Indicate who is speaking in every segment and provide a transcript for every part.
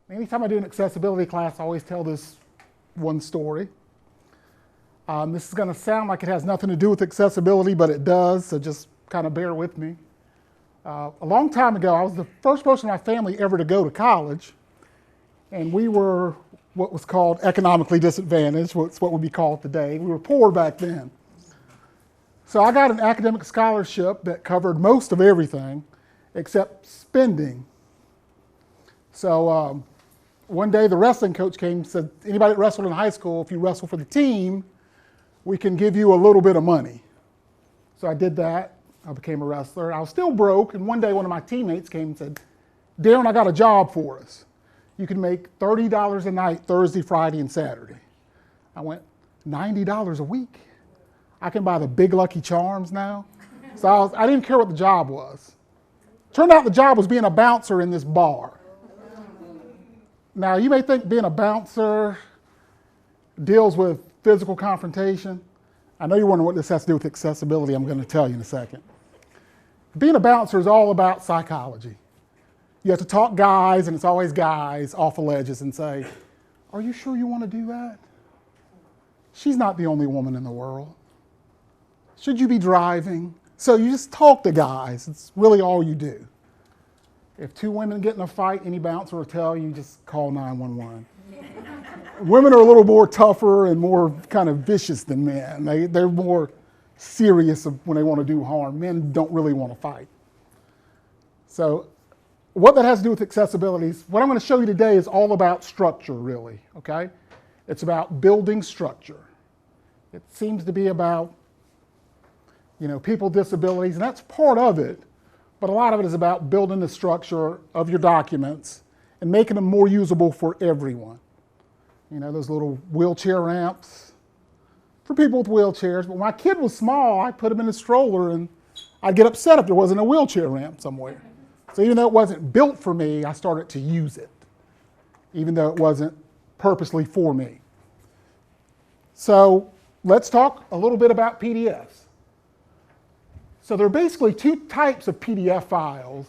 Speaker 1: Anytime I do an accessibility class, I always tell this one story. This is going to sound like it has nothing to do with accessibility, but it does, so just kind of bear with me. A long time ago, I was the first person in my family ever to go to college, and we were what was called economically disadvantaged, what's what would be called today. We were poor back then. So I got an academic scholarship that covered most of everything except spending. So one day the wrestling coach came and said, anybody that wrestled in high school, if you wrestle for the team, we can give you a little bit of money. So I did that. I became a wrestler. I was still broke, and one day one of my teammates came and said, Darren, I got a job for us. You can make $30 a night, Thursday, Friday, and Saturday. I went, $90 a week? I can buy the big Lucky Charms now? So I didn't care what the job was. Turned out the job was being a bouncer in this bar. Now, you may think being a bouncer deals with physical confrontation. I know you're wondering what this has to do with accessibility. I'm going to tell you in a second. Being a bouncer is all about psychology. You have to talk guys, and it's always guys, off the ledges and say, are you sure you want to do that? She's not the only woman in the world. Should you be driving? So you just talk to guys. It's really all you do. If two women get in a fight, any bouncer will tell you, just call 911. Women are a little more tougher and more kind of vicious than men. They're more serious when they want to do harm. Men don't really want to fight. So what that has to do with accessibility is, what I'm going to show you today is all about structure, really, okay? It's about building structure. It seems to be about, people with disabilities, and that's part of it, but a lot of it is about building the structure of your documents and making them more usable for everyone. Those little wheelchair ramps for people with wheelchairs. But when my kid was small, I put him in a stroller, and I'd get upset if there wasn't a wheelchair ramp somewhere. So even though it wasn't built for me, I started to use it, even though it wasn't purposely for me. So let's talk a little bit about PDFs. So there are basically two types of PDF files,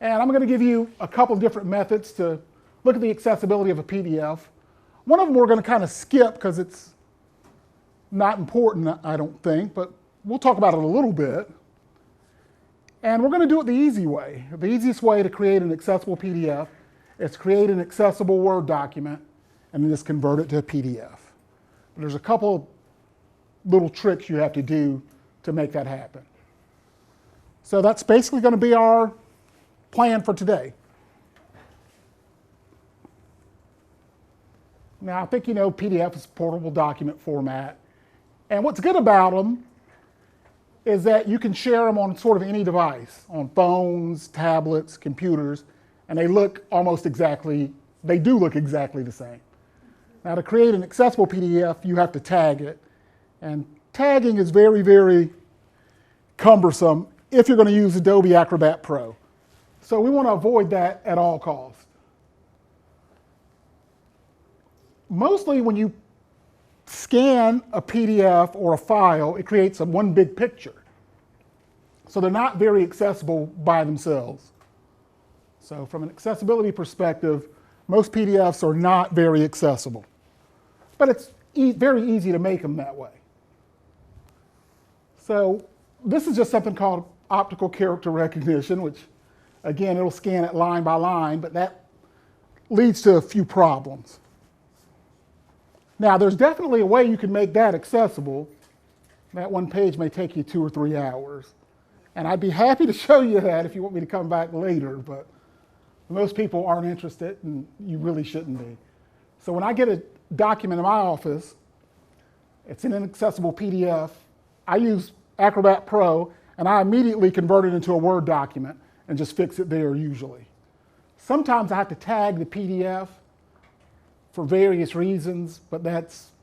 Speaker 1: and I'm going to give you a couple of different methods to look at the accessibility of a PDF. One of them we're going to kind of skip because it's not important, I don't think, but we'll talk about it a little bit. And we're going to do it the easy way. The easiest way to create an accessible PDF is create an accessible Word document and then just convert it to a PDF. But there's a couple little tricks you have to do to make that happen. So that's basically going to be our plan for today. Now, I think you know PDF is portable document format. And what's good about them is that you can share them on sort of any device, on phones, tablets, computers, and they do look exactly the same. Now, to create an accessible PDF, you have to tag it. And tagging is very, very cumbersome if you're going to use Adobe Acrobat Pro. So we want to avoid that at all costs. Mostly when you scan a PDF or a file, it creates one big picture. So they're not very accessible by themselves. So from an accessibility perspective, most PDFs are not very accessible. But it's very easy to make them that way. So this is just something called optical character recognition, which again, it'll scan it line by line, but that leads to a few problems. Now, there's definitely a way you can make that accessible. That one page may take you 2 or 3 hours. And I'd be happy to show you that if you want me to come back later, but most people aren't interested, and you really shouldn't be. So when I get a document in my office, it's in an accessible PDF, I use Acrobat Pro, and I immediately convert it into a Word document and just fix it there usually. Sometimes I have to tag the PDF for various reasons, but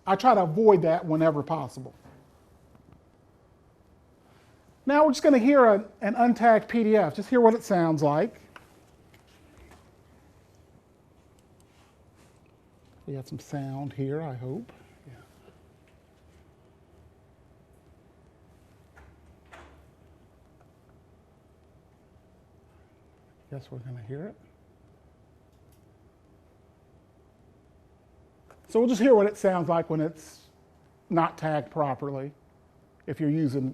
Speaker 1: I try to avoid that whenever possible. Now we're just going to hear an untagged PDF. Just hear what it sounds like. We have some sound here, I hope. Yeah. Guess we're going to hear it. So we'll just hear what it sounds like when it's not tagged properly, if you're using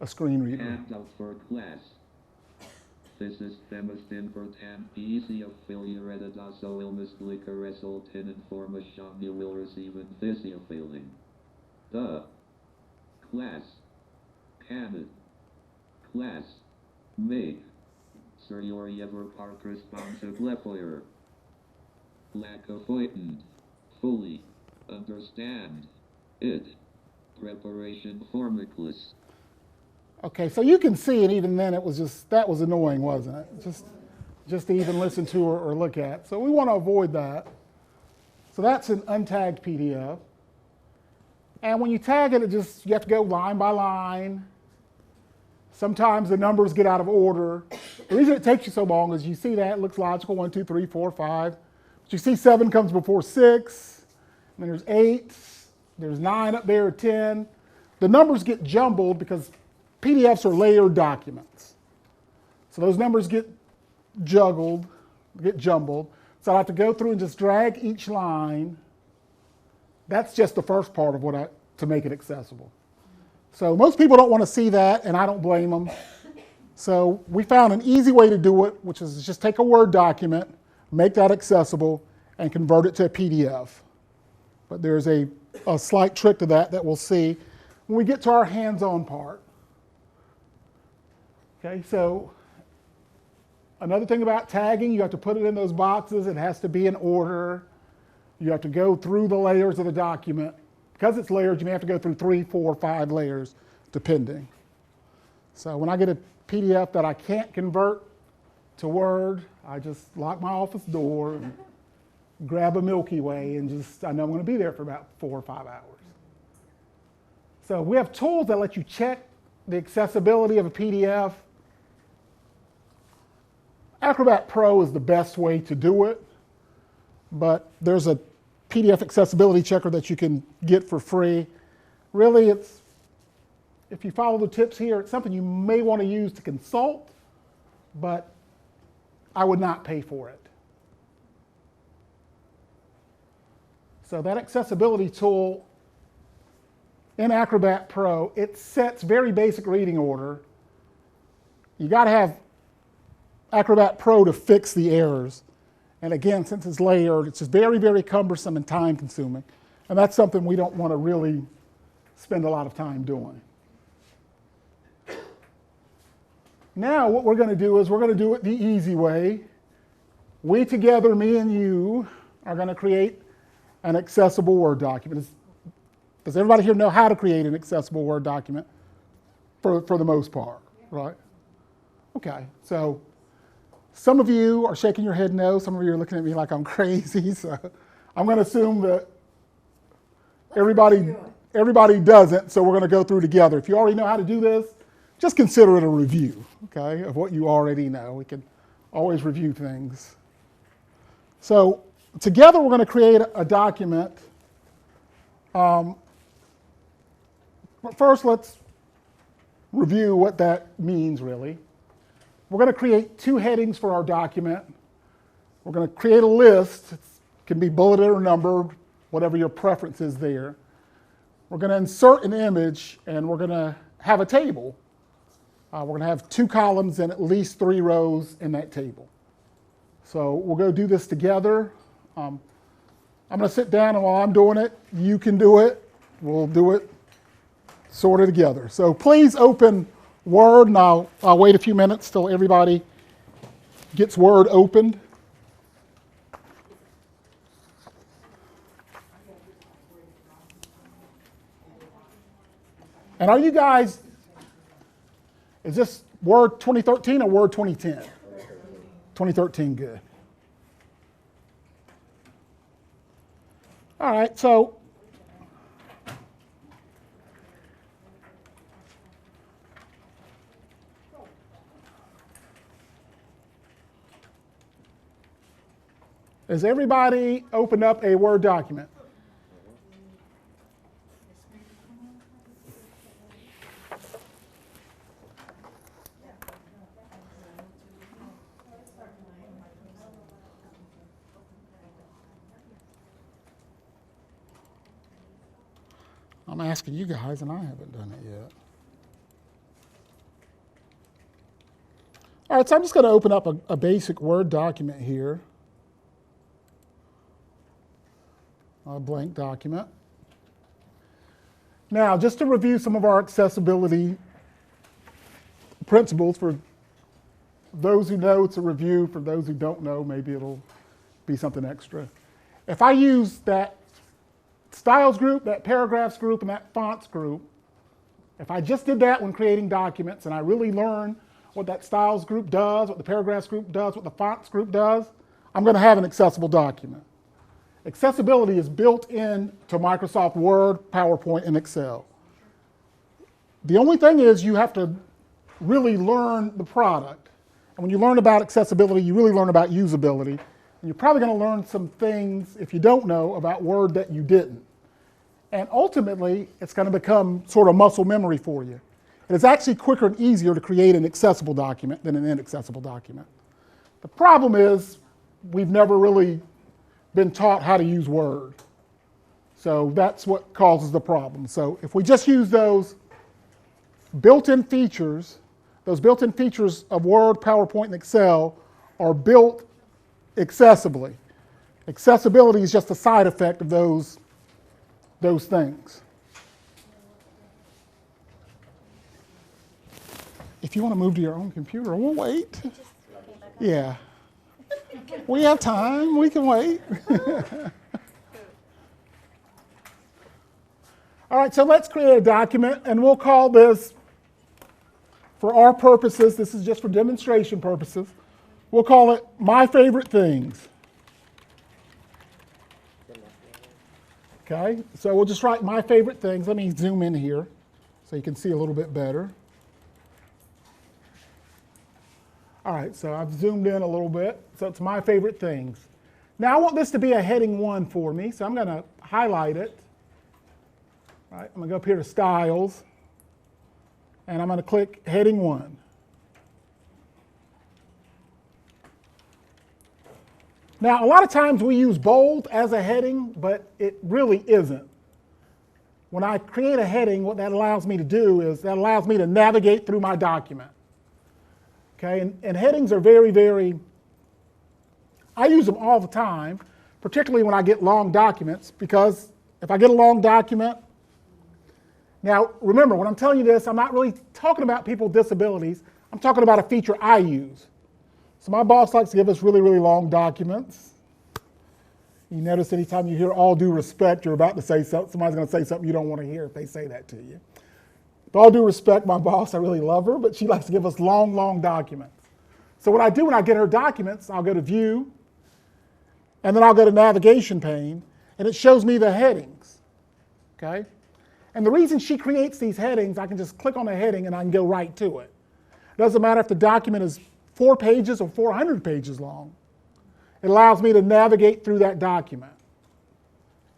Speaker 1: a screen reader.
Speaker 2: Handout for class. This is Themistin for Tam PC affiliate also illness clicker result in information you will receive in this feeling. The class canon class make sir your ever part responsible for lack of waiting fully understand it preparation formicless.
Speaker 1: Okay, so you can see it even then, that was annoying, wasn't it? Just to even listen to or look at. So we want to avoid that. So that's an untagged PDF. And when you tag it, you have to go line by line. Sometimes the numbers get out of order. The reason it takes you so long is you see that, it looks logical, 1, 2, 3, 4, 5. But you see 7 comes before 6, and then there's 8, there's 9 up there, 10. The numbers get jumbled because PDFs are layered documents. So those numbers get jumbled. So I have to go through and just drag each line. That's just the first part of to make it accessible. So most people don't want to see that, and I don't blame them. So we found an easy way to do it, which is just take a Word document, make that accessible, and convert it to a PDF. But there's a slight trick to that we'll see when we get to our hands-on part. Okay, so another thing about tagging, you have to put it in those boxes. It has to be in order. You have to go through the layers of the document. Because it's layered, you may have to go through 3, 4, 5 layers, depending. So when I get a PDF that I can't convert to Word, I just lock my office door and grab a Milky Way and I know I'm going to be there for about 4 or 5 hours. So we have tools that let you check the accessibility of a PDF. Acrobat Pro is the best way to do it, but there's a PDF accessibility checker that you can get for free. Really, if you follow the tips here, it's something you may want to use to consult, but I would not pay for it. So that accessibility tool in Acrobat Pro, it sets very basic reading order. You got to have Acrobat Pro to fix the errors. And again, since it's layered, it's just very, very cumbersome and time consuming. And that's something we don't want to really spend a lot of time doing. Now what we're going to do is we're going to do it the easy way. We together, me and you, are going to create an accessible Word document. Does everybody here know how to create an accessible Word document for the most part, right? Okay, so some of you are shaking your head no, some of you are looking at me like I'm crazy, so I'm going to assume that everybody doesn't, so we're going to go through together. If you already know how to do this, just consider it a review, okay, of what you already know. We can always review things. So together we're going to create a document. But first, let's review what that means, really. We're going to create 2 headings for our document. We're going to create a list. It can be bulleted or numbered, whatever your preference is there. We're going to insert an image, and we're going to have a table. We're going to have 2 columns and at least 3 rows in that table. So we'll go do this together. I'm going to sit down, and while I'm doing it, you can do it. We'll do it sort of together. So please open Word, and I'll wait a few minutes till everybody gets Word opened. And are you guys, is this Word 2013 or Word 2010? 2013, good. All right, so has everybody opened up a Word document? I'm asking you guys, and I haven't done it yet. All right, so I'm just going to open up a basic Word document here. A blank document. Now, just to review some of our accessibility principles for those who know, it's a review. For those who don't know, maybe it'll be something extra. If I use that styles group, that paragraphs group, and that fonts group, if I just did that when creating documents and I really learn what that styles group does, what the paragraphs group does, what the fonts group does, I'm going to have an accessible document. Accessibility is built into Microsoft Word, PowerPoint, and Excel. The only thing is you have to really learn the product. And when you learn about accessibility, you really learn about usability. And you're probably going to learn some things, if you don't know, about Word that you didn't. And ultimately, it's going to become sort of muscle memory for you. And it's actually quicker and easier to create an accessible document than an inaccessible document. The problem is we've never really been taught how to use Word. So that's what causes the problem. So if we just use those built-in features, those built-in features of Word, PowerPoint, and Excel are built accessibly. Accessibility is just a side effect of those things. If you want to move to your own computer, we'll wait. Yeah. We have time, we can wait. All right, so let's create a document, and we'll call this, for our purposes, this is just for demonstration purposes, we'll call it My Favorite Things. Okay, so we'll just write My Favorite Things. Let me zoom in here so you can see a little bit better. All right, so I've zoomed in a little bit, so it's My Favorite Things. Now I want this to be a heading 1 for me, so I'm going to highlight it. All right, I'm going to go up here to Styles, and I'm going to click Heading 1. Now, a lot of times we use bold as a heading, but it really isn't. When I create a heading, what that allows me to do is that allows me to navigate through my document. Okay, and headings are very, very, I use them all the time, particularly when I get long documents, because if I get a long document, now remember, when I'm telling you this, I'm not really talking about people with disabilities, I'm talking about a feature I use. So my boss likes to give us really, really long documents. You notice anytime you hear all due respect, you're about to say something, somebody's going to say something you don't want to hear if they say that to you. With all due respect, my boss, I really love her, but she likes to give us long, long documents. So what I do when I get her documents, I'll go to View, and then I'll go to Navigation pane, and it shows me the headings, okay? And the reason she creates these headings, I can just click on the heading and I can go right to it. It doesn't matter if the document is 4 pages or 400 pages long. It allows me to navigate through that document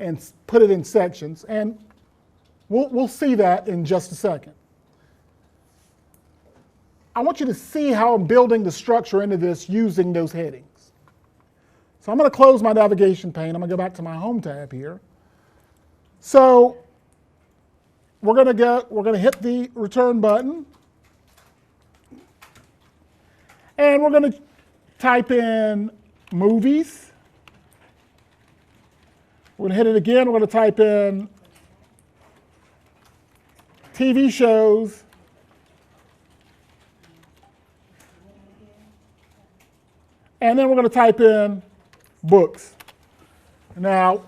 Speaker 1: and put it in sections, and we'll see that in just a second. I want you to see how I'm building the structure into this using those headings. So I'm going to close my navigation pane. I'm going to go back to my Home tab here. So we're going to hit the return button, and we're going to type in movies. We're going to hit it again. We're going to type in TV shows, and then we're going to type in books. Now,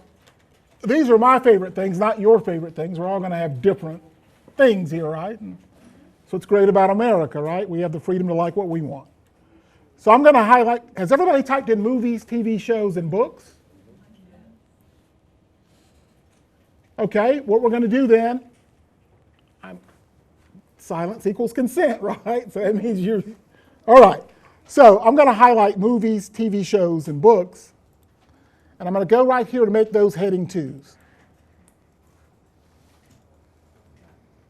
Speaker 1: these are my favorite things, not your favorite things. We're all going to have different things here, right? And so it's great about America, right? We have the freedom to like what we want. So I'm going to highlight, has everybody typed in movies, TV shows, and books? Okay, what we're going to do then, silence equals consent, right? So that means you're, all right. So I'm going to highlight movies, TV shows, and books. And I'm going to go right here to make those heading 2s.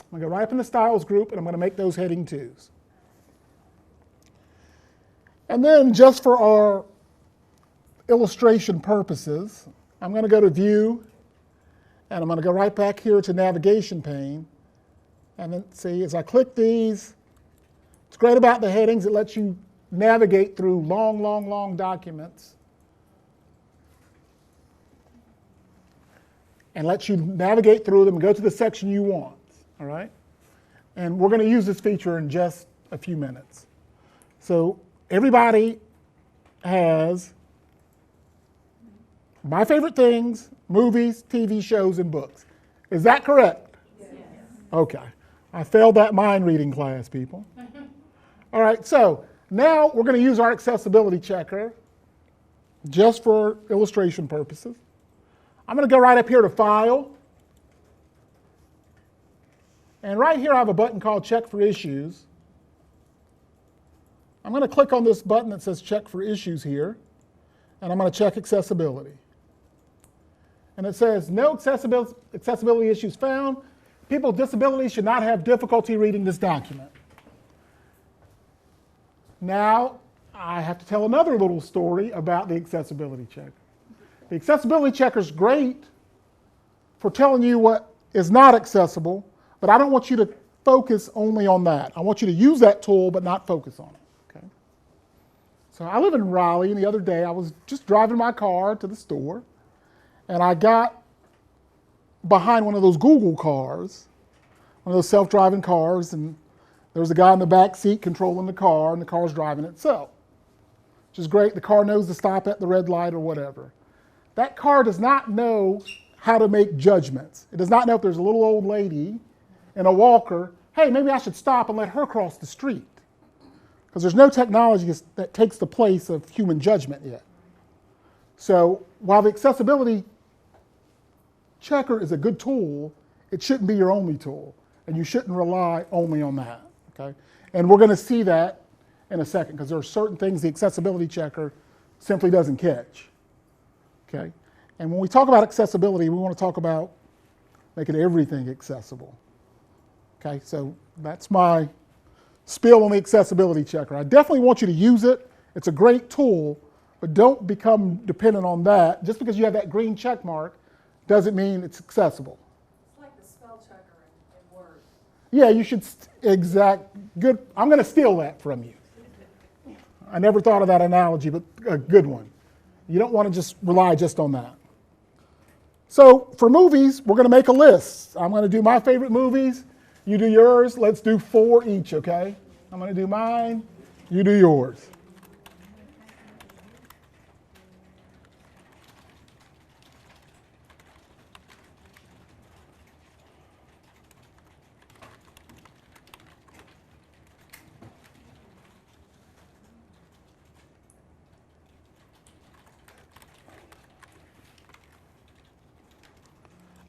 Speaker 1: I'm going to go right up in the Styles group, and I'm going to make those heading 2s. And then just for our illustration purposes, I'm going to go to View, And I'm going to go right back here to navigation pane. And then see, as I click these, it's great about the headings. It lets you navigate through long, long, long documents. And lets you navigate through them and go to the section you want, all right? And we're going to use this feature in just a few minutes. So everybody has my favorite things, movies, TV shows, and books. Is that correct? Yes. Okay. I failed that mind reading class, people. All right, so now we're going to use our accessibility checker just for illustration purposes. I'm going to go right up here to File. And right here I have a button called Check for Issues. I'm going to click on this button that says Check for Issues here, and I'm going to check accessibility. And it says, no accessibility issues found. People with disabilities should not have difficulty reading this document. Now, I have to tell another little story about the accessibility checker. The accessibility checker is great for telling you what is not accessible, but I don't want you to focus only on that. I want you to use that tool, but not focus on it. Okay? So I live in Raleigh, and the other day I was just driving my car to the store, and I got behind one of those Google cars, one of those self-driving cars, and there was a guy in the back seat controlling the car, and the car's driving itself, which is great. The car knows to stop at the red light or whatever. That car does not know how to make judgments. It does not know if there's a little old lady in a walker, hey, maybe I should stop and let her cross the street. Because there's no technology that takes the place of human judgment yet. So while the accessibility checker is a good tool, it shouldn't be your only tool. And you shouldn't rely only on that. Okay? And we're going to see that in a second, because there are certain things the accessibility checker simply doesn't catch. Okay? And when we talk about accessibility, we want to talk about making everything accessible. Okay, so that's my spiel on the accessibility checker. I definitely want you to use it. It's a great tool, but don't become dependent on that. Just because you have that green check mark doesn't mean it's accessible.
Speaker 3: It's like the spell checker in Word.
Speaker 1: Yeah, you should, good. I'm going to steal that from you. I never thought of that analogy, but a good one. You don't want to just rely just on that. So for movies, we're going to make a list. I'm going to do my favorite movies. You do yours. Let's do 4 each, okay? I'm going to do mine. You do yours.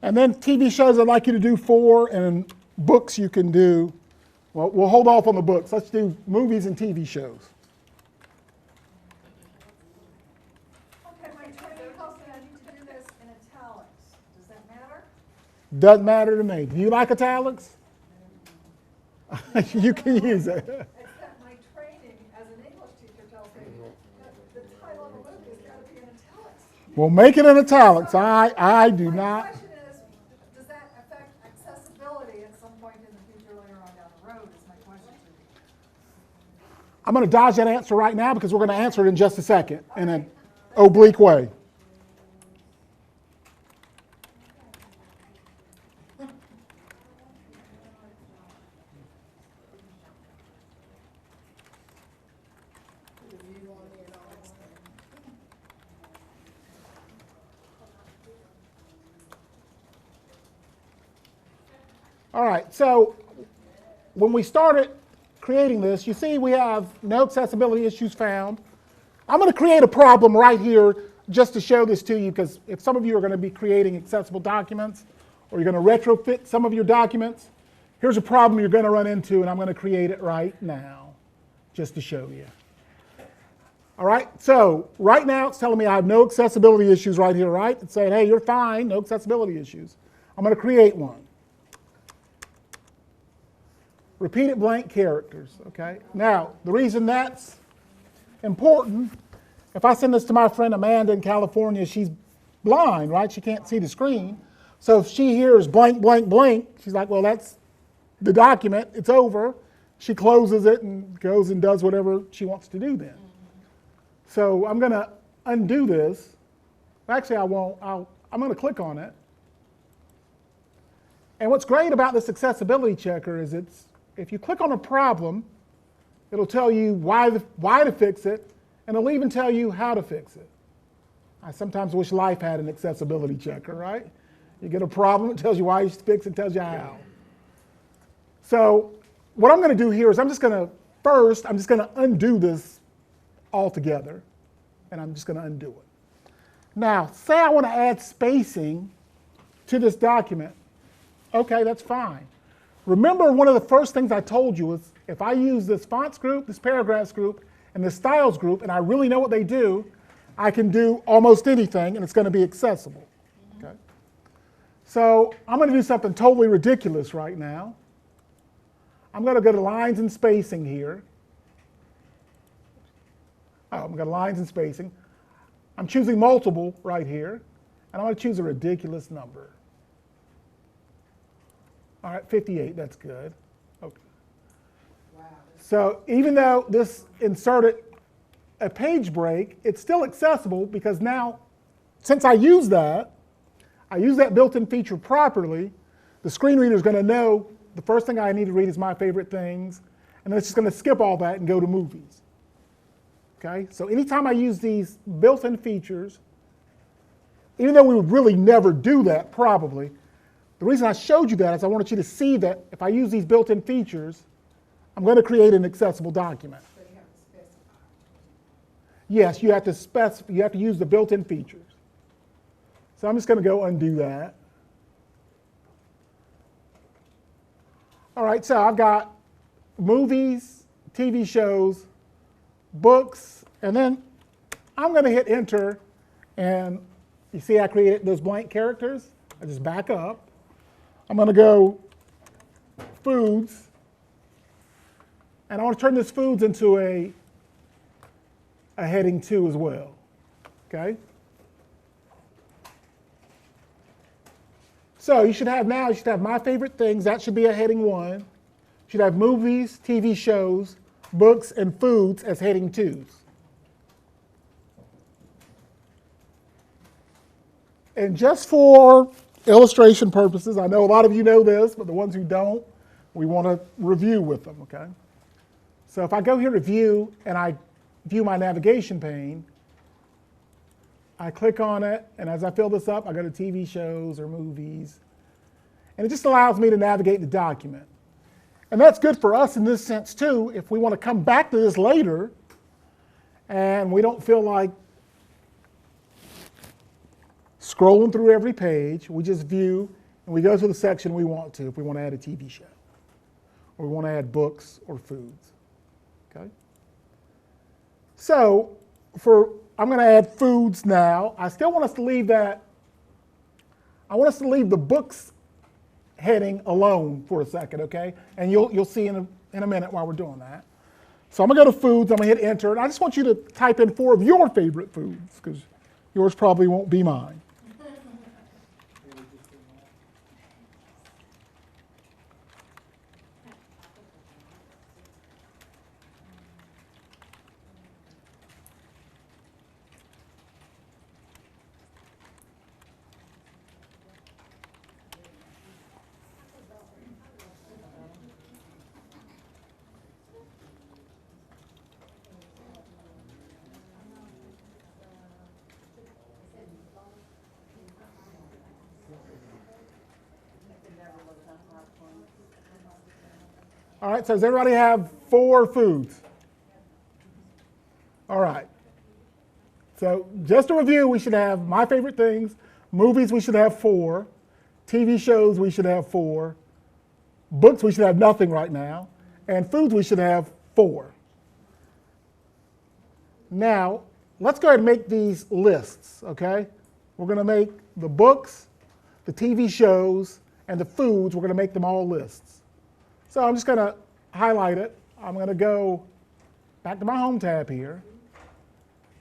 Speaker 1: And then TV shows, I'd like you to do 4, and books you can do, well, we'll hold off on the books. Let's do movies and TV shows.
Speaker 3: Okay, my training tells me I need to do this in italics. Does that matter?
Speaker 1: Doesn't matter to me. Do you like italics? You can use it.
Speaker 3: Except my training as an English teacher tells me that the title of a movie has got to be in italics.
Speaker 1: Well, make it in italics. I do
Speaker 3: My
Speaker 1: not.
Speaker 3: question is, does that affect accessibility at some point in the future later on down the road is my question to you.
Speaker 1: I'm going to dodge that answer right now because we're going to answer it in just a second in an oblique way. All right, so when we started creating this, you see we have no accessibility issues found. I'm going to create a problem right here just to show this to you, because if some of you are going to be creating accessible documents or you're going to retrofit some of your documents, here's a problem you're going to run into, and I'm going to create it right now just to show you. All right, so right now it's telling me I have no accessibility issues right here, right? It's saying, hey, you're fine, no accessibility issues. I'm going to create one. Repeated blank characters, okay? Now, the reason that's important, if I send this to my friend Amanda in California, she's blind, right? She can't see the screen. So if she hears blank, blank, blank, she's like, well, that's the document, it's over. She closes it and goes and does whatever she wants to do then. So I'm going to undo this. Actually, I won't. I'm going to click on it. And what's great about this accessibility checker is if you click on a problem, it'll tell you why to fix it, and it'll even tell you how to fix it. I sometimes wish life had an accessibility checker, right? You get a problem, it tells you why you should fix it, tells you how. So what I'm going to do here is I'm just going to undo this altogether, and I'm just going to undo it. Now, say I want to add spacing to this document. Okay, that's fine. Remember, one of the first things I told you is if I use this fonts group, this paragraphs group, and this styles group, and I really know what they do, I can do almost anything, and it's going to be accessible. Okay? So I'm going to do something totally ridiculous right now. I'm going to go to lines and spacing here. I'm going to lines and spacing. I'm choosing multiple right here, and I'm going to choose a ridiculous number. All right, 58, that's good. Okay.
Speaker 3: Wow.
Speaker 1: So even though this inserted a page break, it's still accessible because now, since I use that built-in feature properly, the screen reader is going to know the first thing I need to read is my favorite things, and then it's just going to skip all that and go to movies. Okay? So anytime I use these built-in features, even though we would really never do that probably, the reason I showed you that is I wanted you to see that if I use these built-in features, I'm going to create an accessible document.
Speaker 3: But you have to specify.
Speaker 1: Yes, you have to use the built-in features. So I'm just going to go undo that. All right, so I've got movies, TV shows, books, and then I'm going to hit enter, and you see I created those blank characters. I just back up. I'm going to go foods, and I want to turn this foods into a heading 2 as well. Okay? So you should have my favorite things. That should be a heading 1. You should have movies, TV shows, books, and foods as heading 2s. And just for illustration purposes, I know a lot of you know this, but the ones who don't, we want to review with them, okay? So if I go here to view and I view my navigation pane, I click on it, and as I fill this up, I go to TV shows or movies, and it just allows me to navigate the document. And that's good for us in this sense too, if we want to come back to this later and we don't feel like scrolling through every page. We just view and we go to the section we want to if we want to add a TV show or we want to add books or foods. Okay? So I'm going to add foods now. I still want us to leave that. I want us to leave the books heading alone for a second, okay? And you'll see in a minute while we're doing that. So I'm going to go to foods. I'm going to hit enter. And I just want you to type in 4 of your favorite foods because yours probably won't be mine. All right, so does everybody have 4 foods? All right. So just to review, we should have my favorite things. Movies, we should have 4. TV shows, we should have 4. Books, we should have nothing right now. And foods, we should have 4. Now, let's go ahead and make these lists, okay? We're going to make the books, the TV shows, and the foods, we're going to make them all lists. So I'm just going to highlight it. I'm going to go back to my home tab here.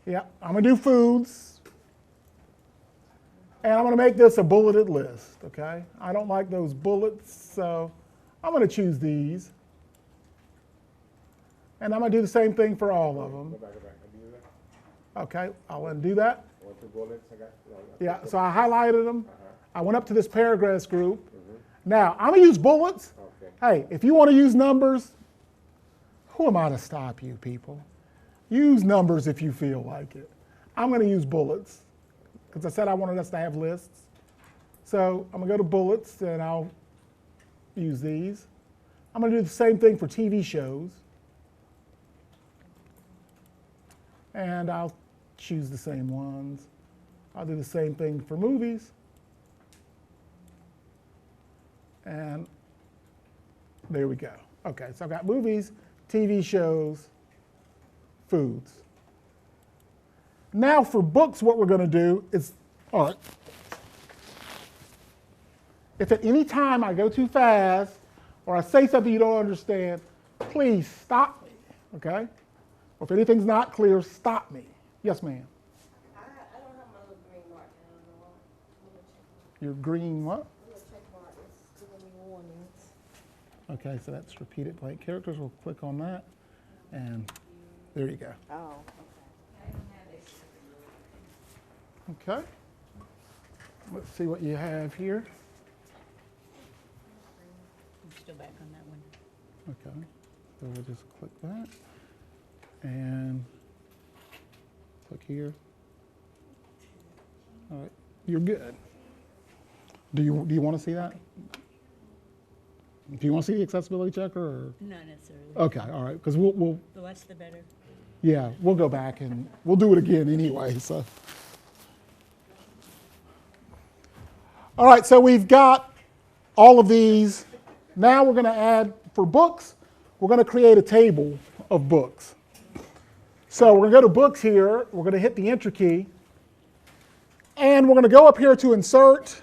Speaker 1: Yeah, I'm going to do foods. And I'm going to make this a bulleted list, okay? I don't like those bullets, so I'm going to choose these. And I'm going to do the same thing for all of them.
Speaker 4: Go back. Undo that.
Speaker 1: Okay, I'll undo that.
Speaker 4: One, two bullets. I got. No,
Speaker 1: Yeah, so I highlighted them. I went up to this paragraphs group.
Speaker 4: Mm-hmm.
Speaker 1: Now, I'm going to use bullets.
Speaker 4: Okay.
Speaker 1: Hey, if you want to use numbers, who am I to stop you, people? Use numbers if you feel like it. I'm going to use bullets because I said I wanted us to have lists. So I'm going to go to bullets and I'll use these. I'm going to do the same thing for TV shows. And I'll choose the same ones. I'll do the same thing for movies. And there we go. Okay, so I've got movies, TV shows, foods. Now for books, what we're going to do is, all right, if at any time I go too fast or I say something you don't understand, please stop me, okay? Or if anything's not clear, stop me. Yes, ma'am.
Speaker 5: I don't have my little green mark. I don't know why.
Speaker 1: Your green what?
Speaker 5: Little check mark is giving me warnings.
Speaker 1: Okay, so that's repeated blank characters. We'll click on that, and there you go.
Speaker 5: Oh,
Speaker 1: Okay. Let's see what you have here.
Speaker 6: I'm still back on that one.
Speaker 1: Okay, so we'll just click that, and click here. All right, you're good. Do you want to see that? Do you want to see the accessibility checker? Or?
Speaker 6: Not necessarily.
Speaker 1: Okay, all right, because we'll
Speaker 6: The less the better.
Speaker 1: yeah, we'll go back and we'll do it again anyway. So, all right, so we've got all of these. Now we're going to add for books. We're going to create a table of books. So we're going to go to books here. We're going to hit the enter key, and we're going to go up here to insert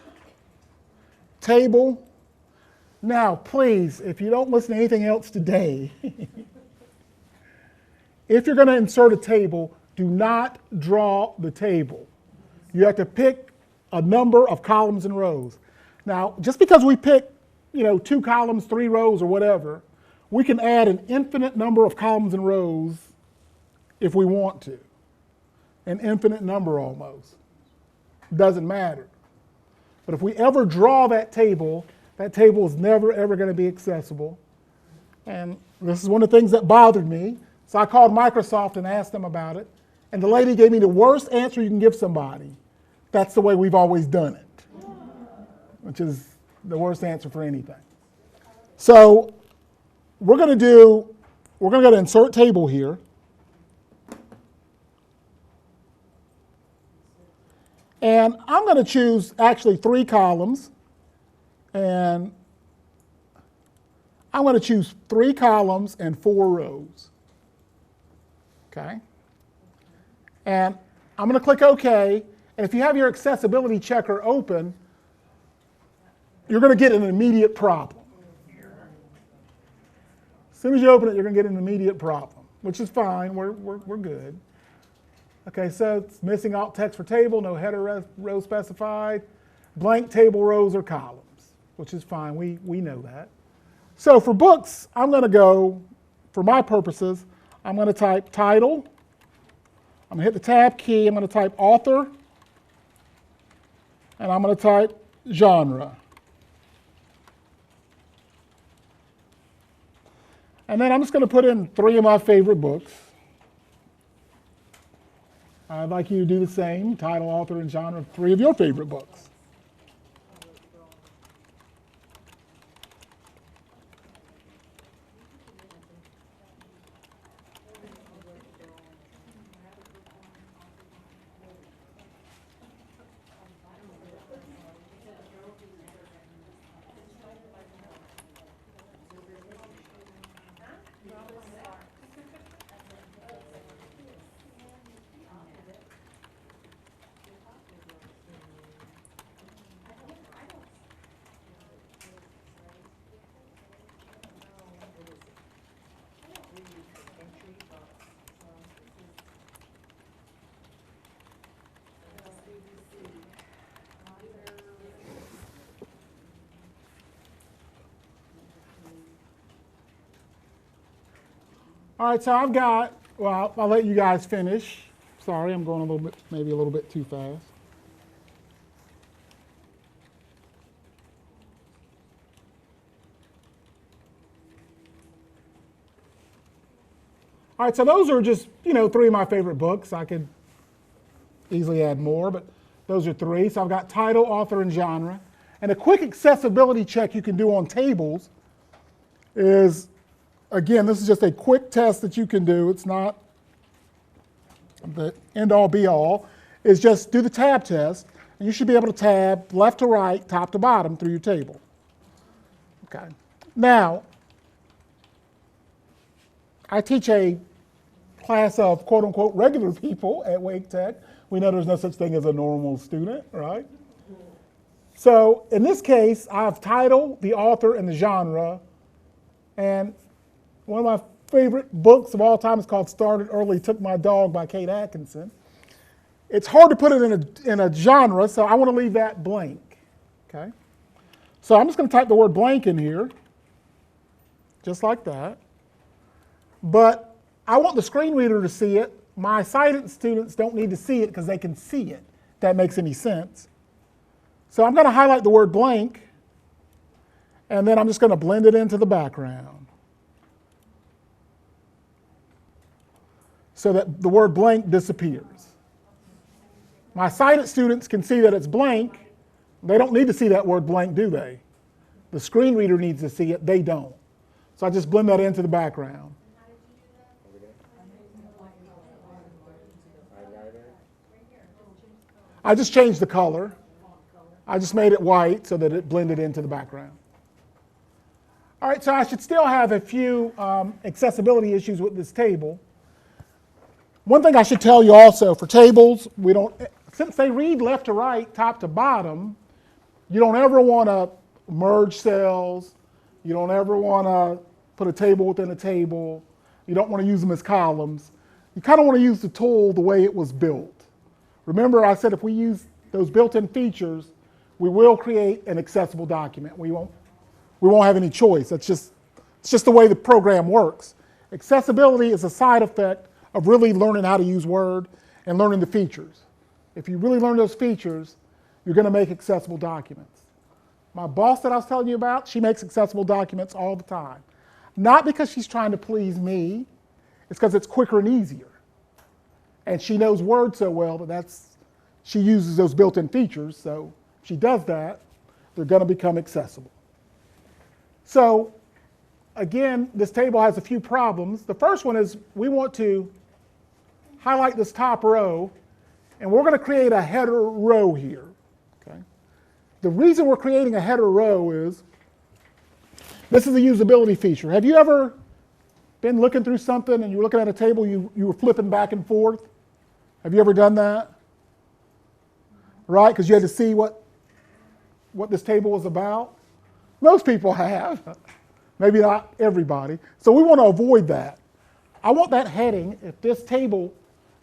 Speaker 1: table. Now, please, if you don't listen to anything else today, if you're going to insert a table, do not draw the table. You have to pick a number of columns and rows. Now, just because we pick, 2 columns, 3 rows, or whatever, we can add an infinite number of columns and rows if we want to. An infinite number almost. Doesn't matter. But if we ever draw that table is never, ever going to be accessible. And this is one of the things that bothered me. So I called Microsoft and asked them about it. And the lady gave me the worst answer you can give somebody. That's the way we've always done it, which is the worst answer for anything. So we're going to go to insert table here. And I'm going to choose actually 3 columns. And I'm going to choose 3 columns and 4 rows. Okay? And I'm going to click OK. And if you have your accessibility checker open, you're going to get an immediate problem. As soon as you open it, you're going to get an immediate problem, which is fine. We're good. Okay, so it's missing alt text for table, no header row specified, blank table rows or columns, which is fine. We know that. So for books, I'm going to go, for my purposes, I'm going to type title. I'm going to hit the tab key. I'm going to type author. And I'm going to type genre. And then I'm just going to put in 3 of my favorite books. I'd like you to do the same, title, author, and genre, 3 of your favorite books. All right, so I've got, well, I'll let you guys finish. Sorry, I'm going a little bit, maybe a little bit too fast. All right, so those are just, three of my favorite books. I could easily add more, but those are three. So I've got title, author, and genre. And a quick accessibility check you can do on tables is, again, this is just a quick test that you can do. It's not the end-all, be-all. Is just do the tab test, and you should be able to tab left to right, top to bottom through your table. Okay. Now, I teach a class of quote-unquote regular people at Wake Tech. We know there's no such thing as a normal student, right? So in this case, I have title, the author, and the genre. And one of my favorite books of all time is called Started Early, Took My Dog by Kate Atkinson. It's hard to put it in a genre, so I want to leave that blank, okay? So I'm just going to type the word blank in here, just like that. But I want the screen reader to see it. My sighted students don't need to see it because they can see it, if that makes any sense. So I'm going to highlight the word blank, and then I'm just going to blend it into the background so that the word blank disappears. My sighted students can see that it's blank. They don't need to see that word blank, do they? The screen reader needs to see it. They don't. So I just blend that into the background. I just changed the color. I just made it white so that it blended into the background. All right, so I should still have a few accessibility issues with this table. One thing I should tell you also, for tables, since they read left to right, top to bottom, you don't ever want to merge cells. You don't ever want to put a table within a table. You don't want to use them as columns. You kind of want to use the tool the way it was built. Remember, I said if we use those built-in features, we will create an accessible document. We won't have any choice. It's just the way the program works. Accessibility is a side effect of really learning how to use Word and learning the features. If you really learn those features, you're going to make accessible documents. My boss that I was telling you about, she makes accessible documents all the time. Not because she's trying to please me, it's because it's quicker and easier. And she knows Word so well that she uses those built-in features, so if she does that, they're going to become accessible. So again, this table has a few problems. The first one is we want to highlight this top row, and we're going to create a header row here. Okay? The reason we're creating a header row is this is a usability feature. Have you ever been looking through something and you're looking at a table, you were flipping back and forth? Have you ever done that? Right? Because you had to see what this table was about? Most people have. Maybe not everybody. So we want to avoid that. I want that heading, if this table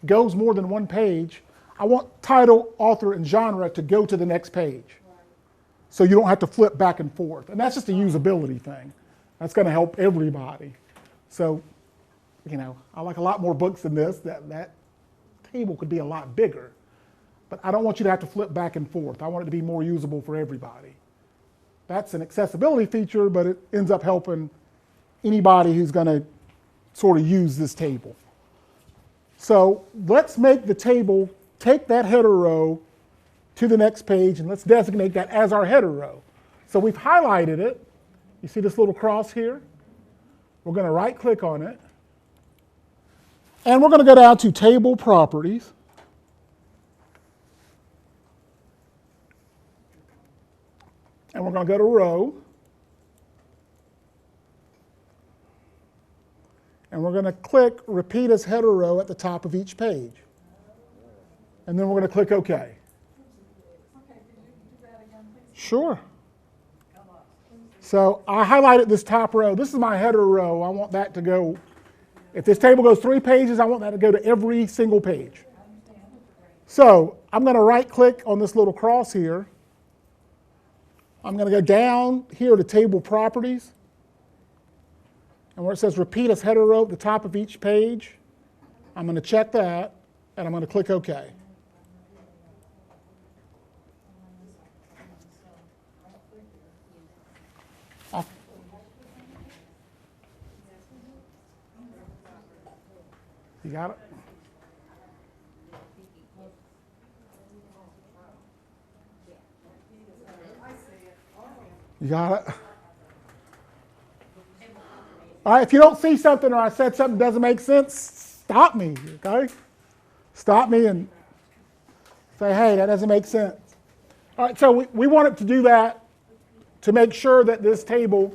Speaker 1: goes more than one page, I want title, author, and genre to go to the next page. So you don't have to flip back and forth. And that's just a usability thing. That's going to help everybody. So, I like a lot more books than this. That table could be a lot bigger. But I don't want you to have to flip back and forth. I want it to be more usable for everybody. That's an accessibility feature, but it ends up helping anybody who's going to sort of use this table. So let's make the table take that header row to the next page, and let's designate that as our header row. So we've highlighted it. You see this little cross here? We're going to right-click on it. And we're going to go down to Table Properties. And we're going to go to Row. And we're going to click Repeat as Header Row at the top of each page. And then we're going to click OK.
Speaker 3: Okay, could you do that again, please?
Speaker 1: Sure. So I highlighted this top row. This is my header row. I want that to go, if this table goes 3 pages, I want that to go to every single page. So I'm going to right-click on this little cross here. I'm going to go down here to Table Properties. And where it says repeat as header row at the top of each page, I'm going to check that, and I'm going to click OK. You got it? You got it? All right, if you don't see something or I said something that doesn't make sense, stop me, okay? Stop me and say, hey, that doesn't make sense. All right, so we wanted to do that to make sure that this table,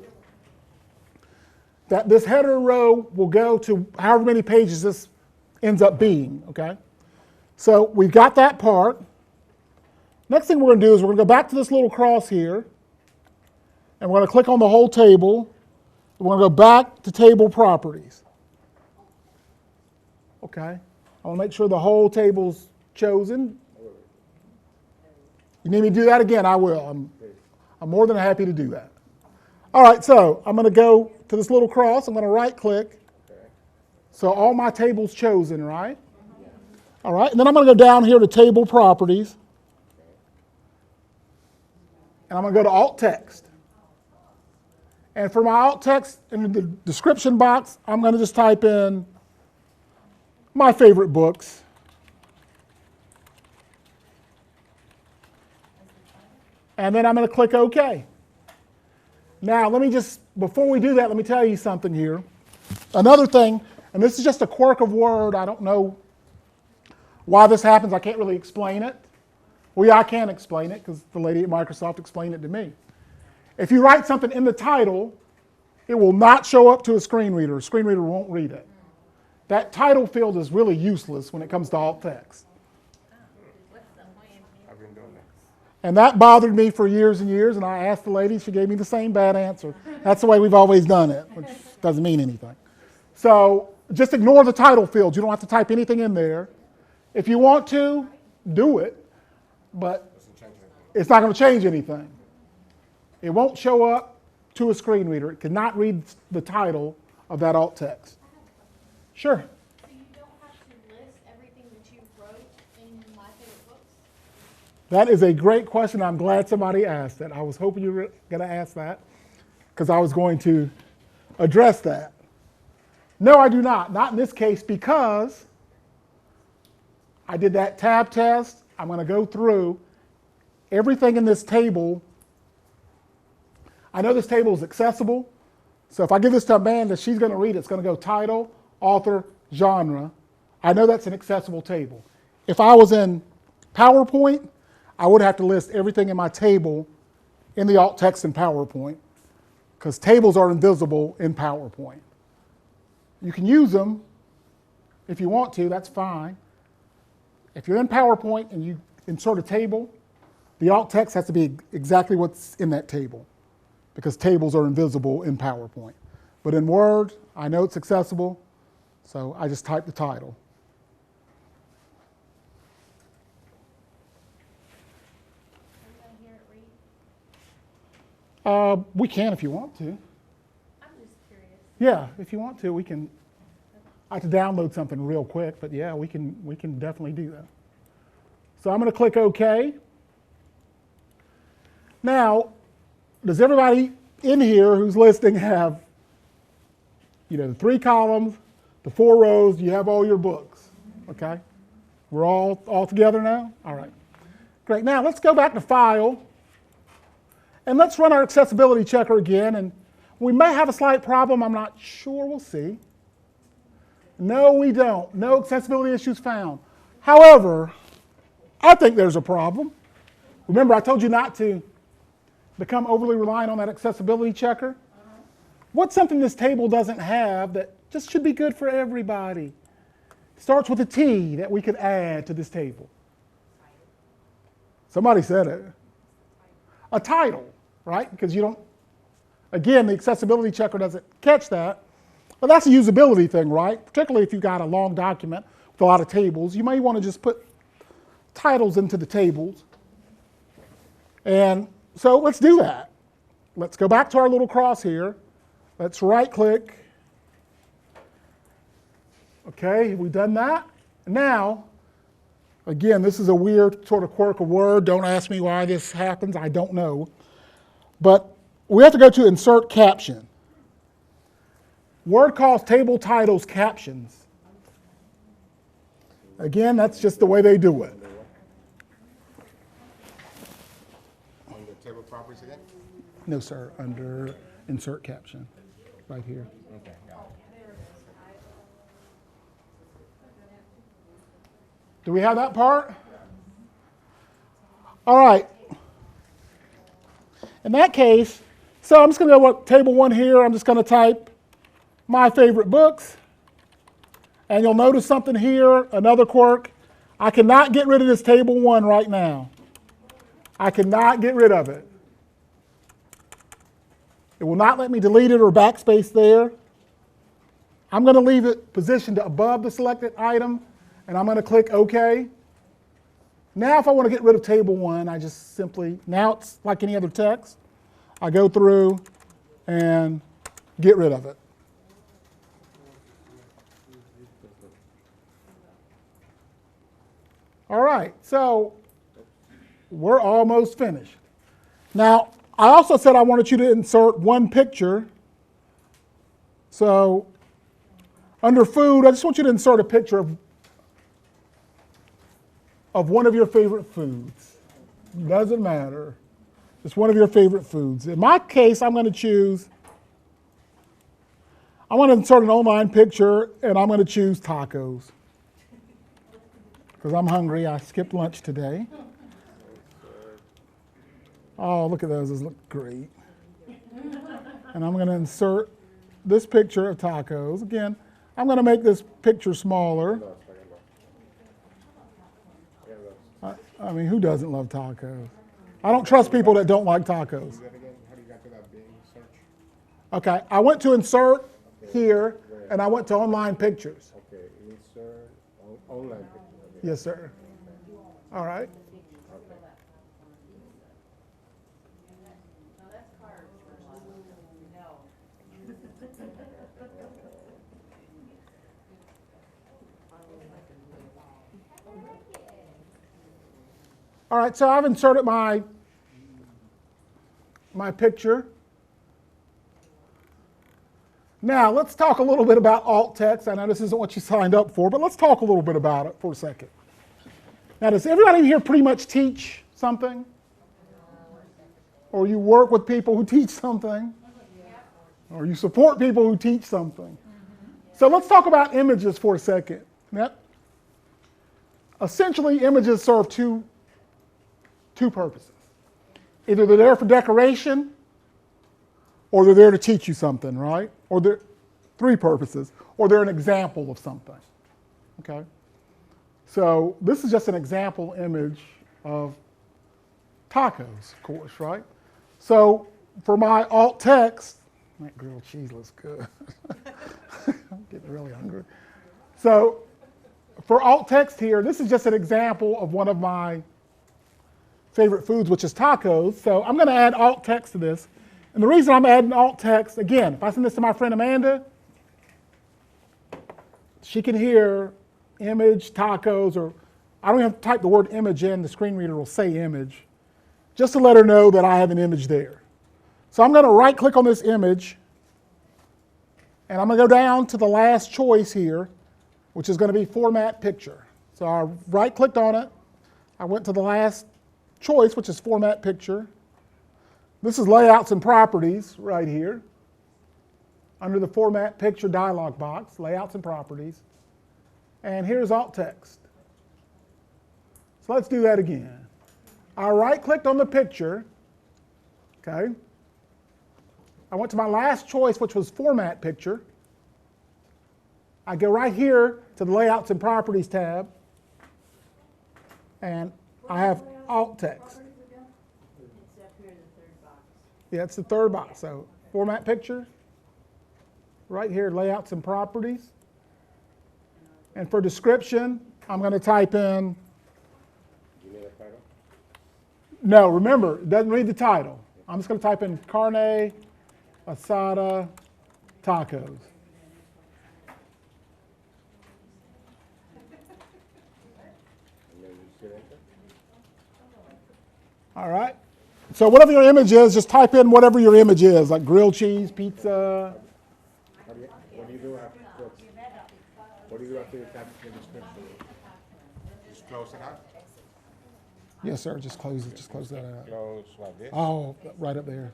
Speaker 1: that this header row will go to however many pages this ends up being, okay? So we've got that part. Next thing we're going to do is we're going to go back to this little cross here, and we're going to click on the whole table. We're going to go back to table properties. Okay, I want to make sure the whole table's chosen. You need me to do that again? I will. I'm more than happy to do that. All right, so I'm going to go to this little cross. I'm going to right click. So all my table's chosen, right? All right, and then I'm going to go down here to table properties. And I'm going to go to alt text. And for my alt text in the description box, I'm going to just type in my favorite books. And then I'm going to click OK. Now, let me just, before we do that, let me tell you something here. Another thing, and this is just a quirk of Word. I don't know why this happens. I can't really explain it. Well, yeah, I can explain it because the lady at Microsoft explained it to me. If you write something in the title, it will not show up to a screen reader. A screen reader won't read it. That title field is really useless when it comes to alt text.
Speaker 4: I've been doing that.
Speaker 1: And that bothered me for years and years, and I asked the lady, she gave me the same bad answer. That's the way we've always done it, which doesn't mean anything. So just ignore the title field. You don't have to type anything in there. If you want to, do it, but it's not going to change anything. It won't show up to a screen reader. It cannot read the title of that alt text. Sure.
Speaker 7: So you don't have to list everything that you wrote in My Favorite Books?
Speaker 1: That is a great question. I'm glad somebody asked it. I was hoping you were going to ask that because I was going to address that. No, I do not. Not in this case because I did that tab test. I'm going to go through everything in this table. I know this table is accessible. So if I give this to Amanda, she's going to read it. It's going to go title, author, genre. I know that's an accessible table. If I was in PowerPoint, I would have to list everything in my table in the alt text in PowerPoint because tables are invisible in PowerPoint. You can use them if you want to, that's fine. If you're in PowerPoint and you insert a table, the alt text has to be exactly what's in that table because tables are invisible in PowerPoint. But in Word, I know it's accessible, so I just type the title.
Speaker 7: Are you going to hear it read?
Speaker 1: We can if you want to.
Speaker 7: I'm just curious.
Speaker 1: Yeah, if you want to, we can. I have to download something real quick, but yeah, we can definitely do that. So I'm going to click OK. Now, does everybody in here who's listening have, the 3 columns, the 4 rows? You have all your books, okay? We're all together now? All right. Great. Now let's go back to File, and let's run our accessibility checker again. And we may have a slight problem. I'm not sure. We'll see. No, we don't. No accessibility issues found. However, I think there's a problem. Remember, I told you not to become overly reliant on that accessibility checker. What's something this table doesn't have that just should be good for everybody? Starts with a T that we could add to this table. Somebody said it. A title, right? Because you don't, again, the accessibility checker doesn't catch that. But that's a usability thing, right? Particularly if you've got a long document with a lot of tables, you may want to just put titles into the tables. And so let's do that. Let's go back to our little cross here. Let's right click Okay, we done that? Now, again, this is a weird sort of quirk of word. Don't ask me why this happens. I don't know. But we have to go to insert caption. Word calls table titles captions. Again, that's just the way they do it.
Speaker 4: On the table properties again?
Speaker 1: No, sir, under insert caption, right here.
Speaker 4: Okay, got it.
Speaker 1: Do we have that part? All right. In that case, so I'm just going to go with table 1 here. I'm just going to type my favorite books. And you'll notice something here, another quirk. I cannot get rid of this table 1 right now. I cannot get rid of it. It will not let me delete it or backspace there. I'm going to leave it positioned above the selected item, and I'm going to click OK. Now if I want to get rid of table 1, I just simply, now it's like any other text. I go through and get rid of it. All right, so we're almost finished. Now, I also said I wanted you to insert one picture. So under food, I just want you to insert a picture of one of your favorite foods. Doesn't matter. It's one of your favorite foods. In my case, I'm going to choose, I want to insert an online picture, and I'm going to choose tacos. Because I'm hungry. I skipped lunch today. Oh, look at those. Those look great. And I'm going to insert this picture of tacos. Again, I'm going to make this picture smaller. I mean, who doesn't love tacos? I don't trust people that don't like tacos.
Speaker 4: Do that again. How do you got to that being search?
Speaker 1: Okay, I went to insert here, and I went to online pictures.
Speaker 4: Okay, insert online picture. Okay.
Speaker 1: Yes, sir. All right. All right, so I've inserted my picture. Now, let's talk a little bit about alt text. I know this isn't what you signed up for, but let's talk a little bit about it for a second. Now, does everybody here pretty much teach something? Or you work with people who teach something? Or you support people who teach something? So let's talk about images for a second. Now, essentially, images serve two purposes. Either they're there for decoration, or they're there to teach you something, right? Or they're 3 purposes, or they're an example of something, okay? So this is just an example image of tacos, of course, right? So for my alt text, that grilled cheese looks good. I'm getting really hungry. So for alt text here, this is just an example of one of my favorite foods, which is tacos. So I'm going to add alt text to this. And the reason I'm adding alt text, again, if I send this to my friend Amanda, she can hear image, tacos, or I don't even have to type the word image in, the screen reader will say image, just to let her know that I have an image there. So I'm going to right click on this image, and I'm going to go down to the last choice here, which is going to be format picture. So I right clicked on it, I went to the last choice, which is format picture. This is layouts and properties right here. Under the format picture dialog box, layouts and properties. And here's alt text. So let's do that again. I right clicked on the picture, okay? I went to my last choice, which was format picture. I go right here to the layouts and properties tab, and I have alt text.
Speaker 5: It's up here in the 3rd box.
Speaker 1: Yeah, it's the 3rd box. So format picture, right here, layouts and properties. And for description, I'm going to type in,
Speaker 4: Do you need a title?
Speaker 1: no, remember, it doesn't read the title. I'm just going to type in carne asada tacos. All right. So whatever your image is, just type in whatever your image is, like grilled cheese, pizza.
Speaker 4: What do you do after? What do you do after you type in the description? Just close it out.
Speaker 1: Yes, sir. Just close it. Just close that out.
Speaker 4: Close like this.
Speaker 1: Oh, right up there.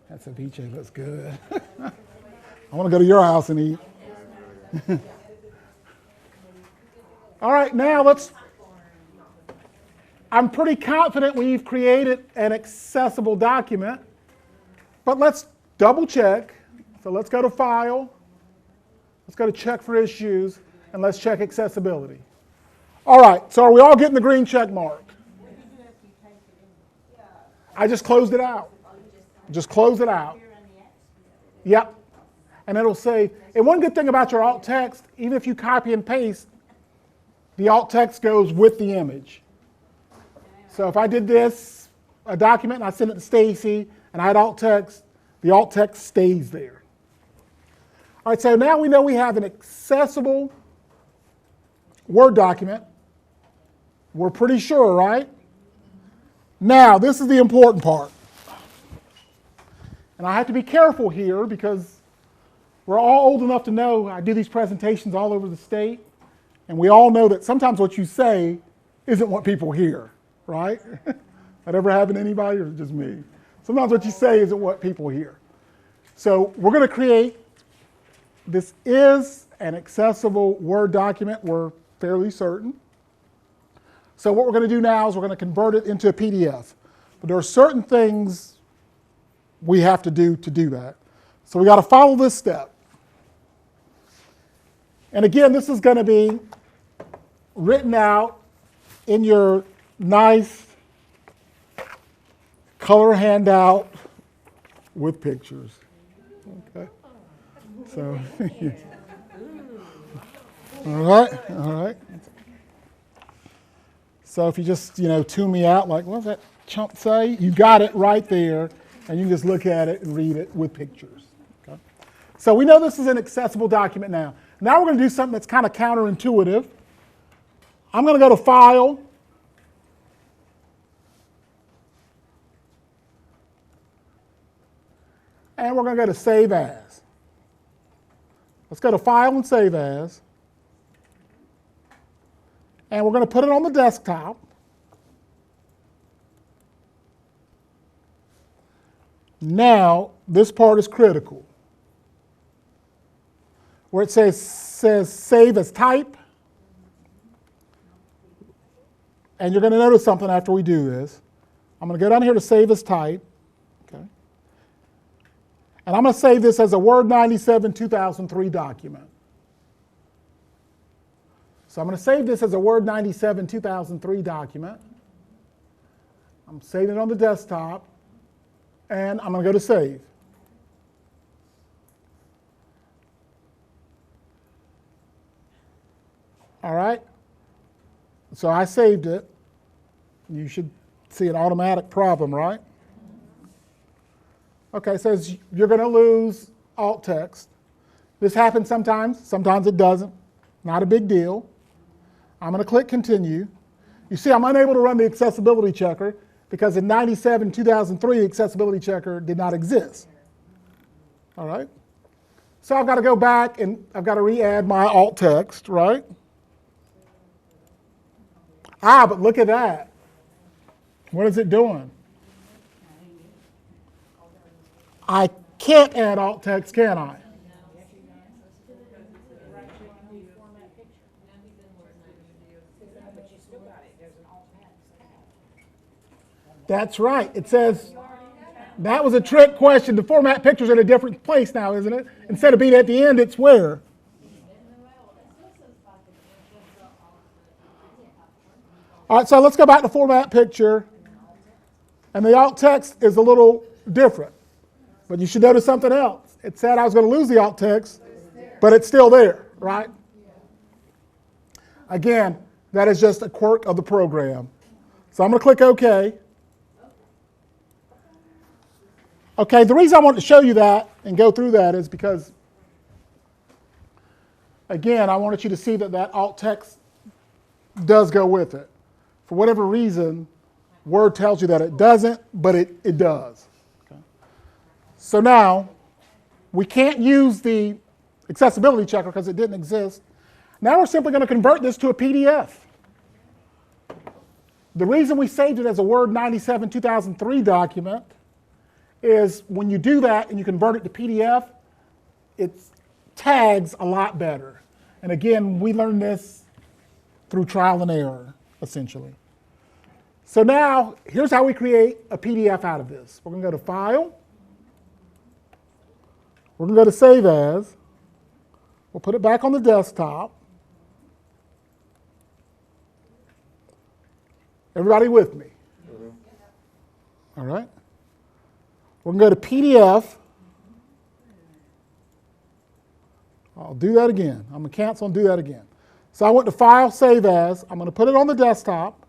Speaker 1: That ceviche looks good. I want to go to your house and eat. All right, now I'm pretty confident we've created an accessible document, but let's double check. So let's go to File, let's go to Check for Issues, and let's check accessibility. All right, so are we all getting the green check mark? I just closed it out. Just close it out. Yep. And it'll say, and one good thing about your alt text, even if you copy and paste, the alt text goes with the image. So if I did this, a document, and I sent it to Stacy, and I had alt text, the alt text stays there. All right, so now we know we have an accessible Word document. We're pretty sure, right? Now, this is the important part. And I have to be careful here because we're all old enough to know I do these presentations all over the state, and we all know that sometimes what you say isn't what people hear, right? That ever happen to anybody, or just me? Sometimes what you say isn't what people hear. So we're going to create, this is an accessible Word document, we're fairly certain. So what we're going to do now is we're going to convert it into a PDF. But there are certain things we have to do that. So we got to follow this step. And again, this is going to be written out in your nice color handout with pictures. Okay. So, all right. So if you just, tune me out like, what does that chump say? You got it right there, and you can just look at it and read it with pictures. Okay? So we know this is an accessible document now. Now we're going to do something that's kind of counterintuitive. I'm going to go to File, and we're going to go to Save As. Let's go to File and Save As. And we're going to put it on the desktop. Now, this part is critical. Where it says Save as Type. And you're going to notice something after we do this. I'm going to go down here to Save as Type. Okay. And I'm going to save this as a Word 97 2003 document. So I'm going to save this as a Word 97 2003 document. I'm saving it on the desktop, and I'm going to go to Save. All right. So I saved it. You should see an automatic problem, right? Okay, it says you're going to lose alt text. This happens sometimes it doesn't. Not a big deal. I'm going to click Continue. You see, I'm unable to run the accessibility checker because in 97, 2003, the accessibility checker did not exist. All right? So I've got to go back and I've got to re-add my alt text, right? But look at that. What is it doing? I can't add alt text, can I? That's right. It says, that was a trick question. The format picture's in a different place now, isn't it? Instead of being at the end, it's where? All right, so let's go back to format picture. And the alt text is a little different. But you should notice something else. It said I was going to lose the alt text, but it's still there, right? Again, that is just a quirk of the program. So I'm going to click OK. Okay, the reason I wanted to show you that and go through that is because, again, I wanted you to see that that alt text does go with it. For whatever reason, Word tells you that it doesn't, but it does. Okay. So now, we can't use the accessibility checker because it didn't exist. Now we're simply going to convert this to a PDF. The reason we saved it as a Word 97 2003 document is when you do that and you convert it to PDF, it tags a lot better. And again, we learned this through trial and error, essentially. So now, here's how we create a PDF out of this. We're going to go to File. We're going to go to Save As. We'll put it back on the desktop. Everybody with me? All right. We're going to go to PDF. I'll do that again. I'm going to cancel and do that again. So I went to File, Save As. I'm going to put it on the desktop.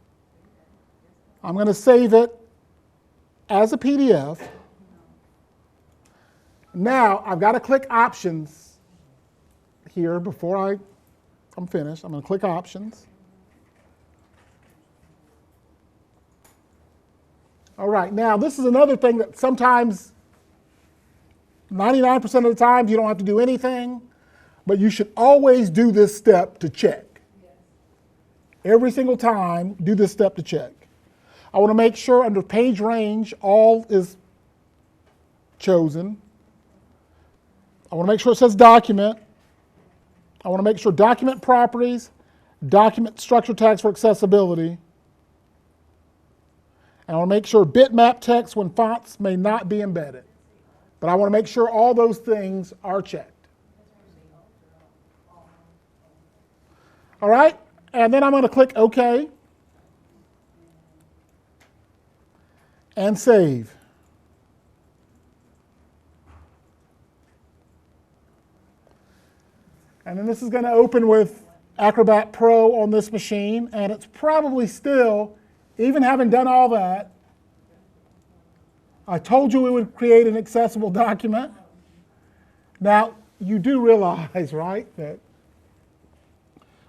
Speaker 1: I'm going to save it as a PDF. Now I've got to click Options here before I'm finished. I'm going to click Options. All right, now this is another thing that sometimes, 99% of the time, you don't have to do anything, but you should always do this step to check. Every single time, do this step to check. I want to make sure under page range, all is chosen. I want to make sure it says document. I want to make sure document properties, document structure tags for accessibility. And I want to make sure bitmap text when fonts may not be embedded. But I want to make sure all those things are checked. All right, and then I'm going to click OK and save. And then this is going to open with Acrobat Pro on this machine, and it's probably still, even having done all that, I told you we would create an accessible document. Now, you do realize, right, that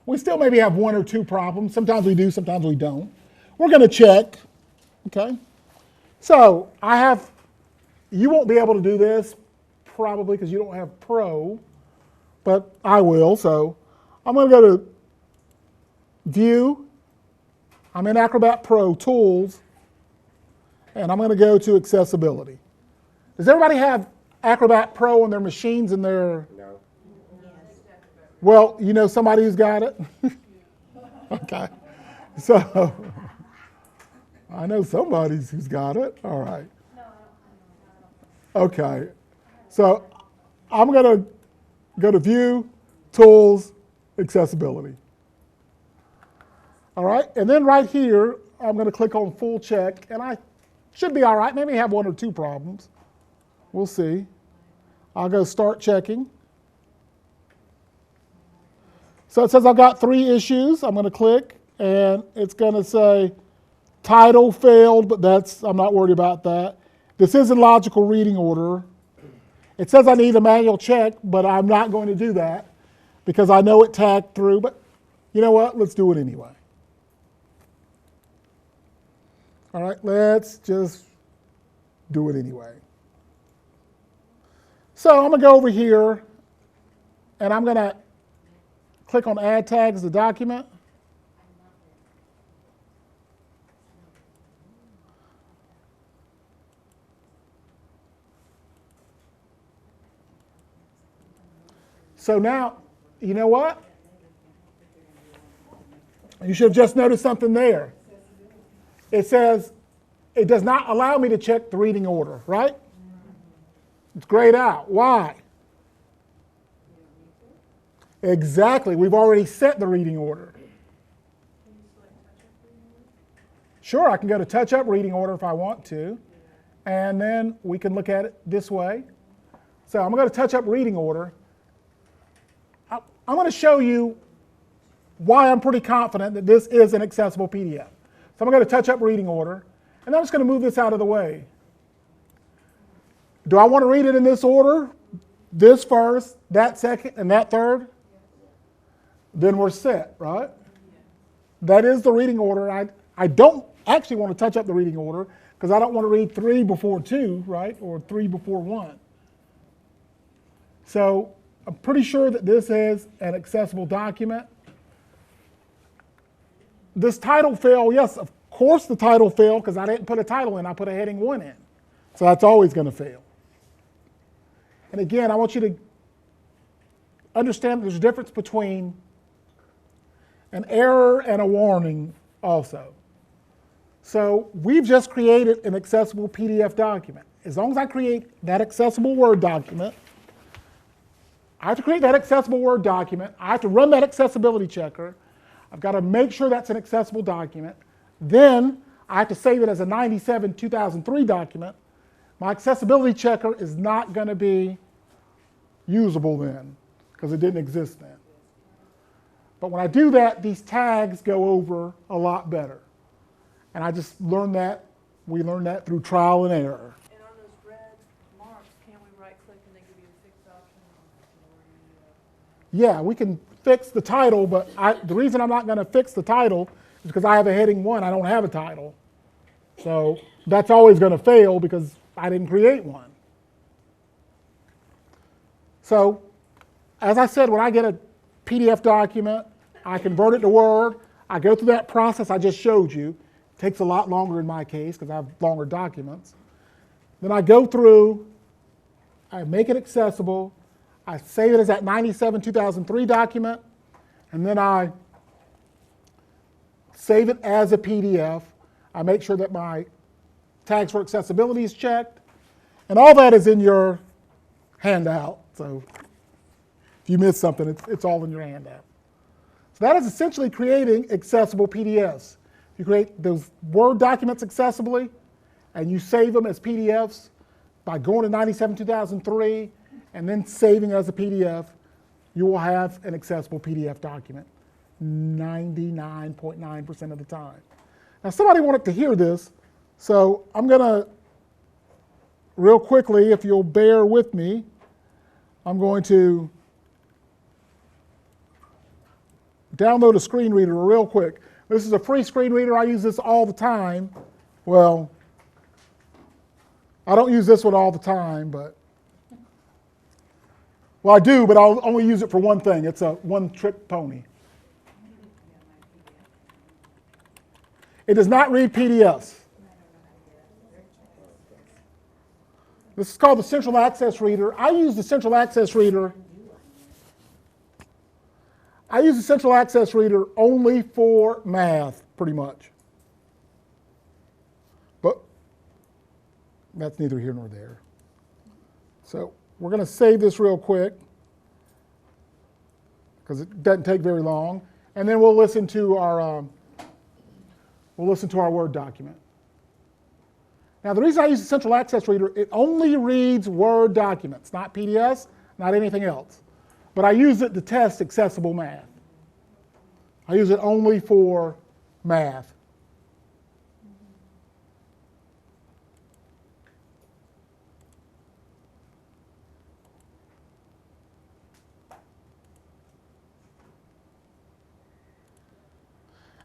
Speaker 1: we still maybe have one or two problems. Sometimes we do, sometimes we don't. We're going to check, okay? So you won't be able to do this probably because you don't have Pro, but I will. So I'm going to go to View. I'm in Acrobat Pro, Tools, and I'm going to go to Accessibility. Does everybody have Acrobat Pro on their machines and their...
Speaker 4: No.
Speaker 1: Well, you know somebody who's got it? Okay. So, I know somebody who's got it. All right. Okay. So, I'm going to go to View, Tools, Accessibility. All right. And then right here, I'm going to click on Full Check, and I should be all right. Maybe have one or two problems. We'll see. I'll go Start Checking. So it says I've got 3 issues. I'm going to click, and it's going to say title failed, but I'm not worried about that. This is in logical reading order. It says I need a manual check, but I'm not going to do that because I know it tagged through, but you know what? Let's do it anyway. All right, let's just do it anyway. So I'm going to go over here, and I'm going to click on Add Tag as a document. So now, you know what? You should have just noticed something there. It says it does not allow me to check the reading order, right? It's grayed out. Why? Exactly. We've already set the reading order. Sure, I can go to touch up reading order if I want to. And then we can look at it this way. So I'm going to go to touch up reading order. I'm going to show you why I'm pretty confident that this is an accessible PDF. So I'm going to touch up reading order. And I'm just going to move this out of the way. Do I want to read it in this order? This first, that second, and that third? Then we're set, right? That is the reading order I don't actually want to touch up the reading order because I don't want to read 3 before 2, right, or 3 before 1. So I'm pretty sure that this is an accessible document. This title fail, yes, of course the title failed because I didn't put a title in, I put a heading 1 in. So that's always going to fail. And again, I want you to understand there's a difference between an error and a warning also. So we've just created an accessible PDF document. As long as I create that accessible Word document, I have to create that accessible Word document. I have to run that accessibility checker. I've got to make sure that's an accessible document. Then I have to save it as a 97/2003 document. My accessibility checker is not going to be usable then because it didn't exist then. But when I do that, these tags go over a lot better. And I just learned that, we learned that through trial and error.
Speaker 3: And on those red marks, can we right click and they give you a fixed option?
Speaker 1: Yeah, we can fix the title, but the reason I'm not going to fix the title is because I have a heading 1, I don't have a title. So that's always going to fail because I didn't create one. So, as I said, when I get a PDF document, I convert it to Word, I go through that process I just showed you. It takes a lot longer in my case because I have longer documents. Then I go through, I make it accessible, I save it as that 97/2003 document, and then I save it as a PDF. I make sure that my tags for accessibility is checked, and all that is in your handout. So if you miss something, it's all in your handout. So that is essentially creating accessible PDFs. You create those Word documents accessibly, and you save them as PDFs by going to 97/2003 and then saving as a PDF, you will have an accessible PDF document 99.9% of the time. Now somebody wanted to hear this, so I'm going to, real quickly, if you'll bear with me, I'm going to download a screen reader real quick. This is a free screen reader. I use this all the time. Well, I don't use this one all the time, but, well, I do, but I'll only use it for one thing. It's a one-trick pony. It does not read PDFs. This is called the Central Access Reader. I use the Central Access Reader. I use the Central Access Reader only for math, pretty much. But that's neither here nor there. So we're going to save this real quick because it doesn't take very long, and then we'll listen to our Word document. Now, the reason I use the Central Access Reader, it only reads Word documents, not PDFs, not anything else. But I use it to test accessible math. I use it only for math.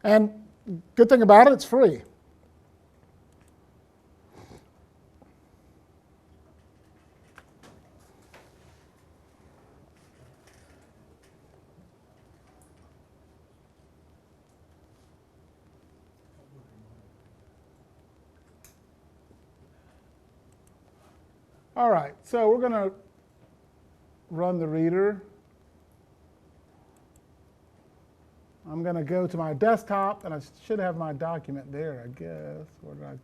Speaker 1: And good thing about it, it's free. All right, so we're going to run the reader. I'm going to go to my desktop, and I should have my document there, I guess. Where did I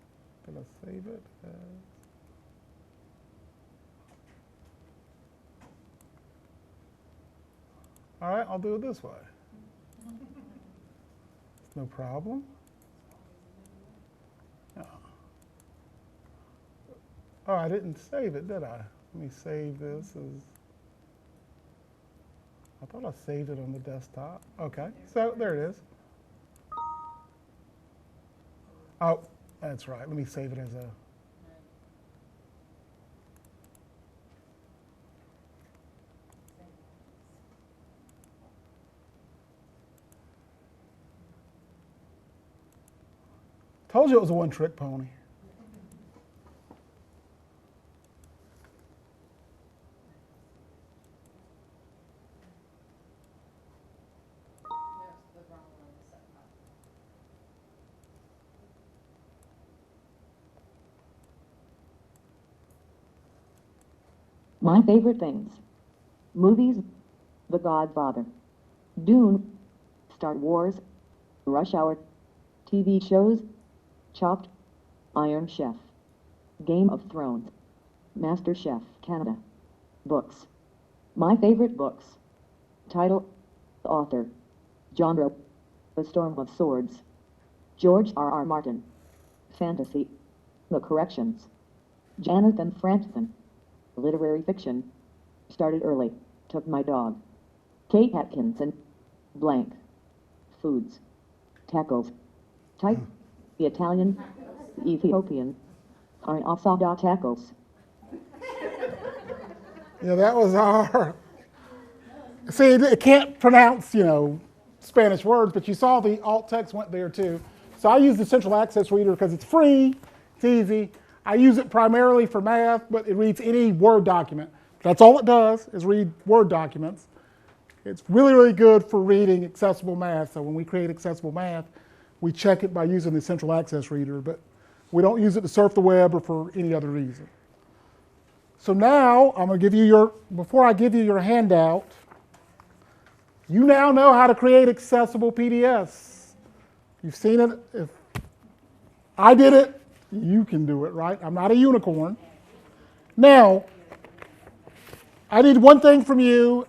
Speaker 1: save it? All right, I'll do it this way. No problem. No. Oh, I didn't save it, did I? Let me save this as... I thought I saved it on the desktop. Okay, so there it is. Oh, that's right. Let me save it as a... Told you it was a one-trick pony.
Speaker 8: My favorite things. Movies, The Godfather, Dune, Star Wars, Rush Hour, TV shows, Chopped, Iron Chef, Game of Thrones, Master Chef Canada. Books. My favorite books. Title, author, genre, A Storm of Swords, George R.R. Martin. Fantasy, The Corrections, Jonathan Franzen. Literary fiction. Started early, took my dog. Kate Atkinson. Blank. Foods. Tacos. Type. Italian. Ethiopian. Asada tacos.
Speaker 1: Yeah, that was our. See, it can't pronounce, Spanish words, but you saw the alt text went there too. So I use the Central Access Reader because it's free, it's easy. I use it primarily for math, but it reads any Word document. That's all it does, is read Word documents. It's really, really good for reading accessible math. So when we create accessible math, we check it by using the Central Access Reader, but we don't use it to surf the web or for any other reason. So now I'm going to give you before I give you your handout, you now know how to create accessible PDFs. You've seen it. If I did it, you can do it, right? I'm not a unicorn. Now, I need one thing from you.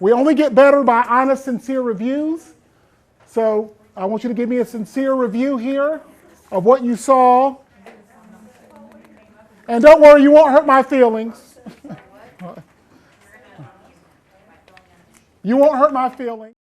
Speaker 1: We only get better by honest, sincere reviews. So I want you to give me a sincere review here of what you saw. And don't worry, you won't hurt my feelings. You won't hurt my feelings.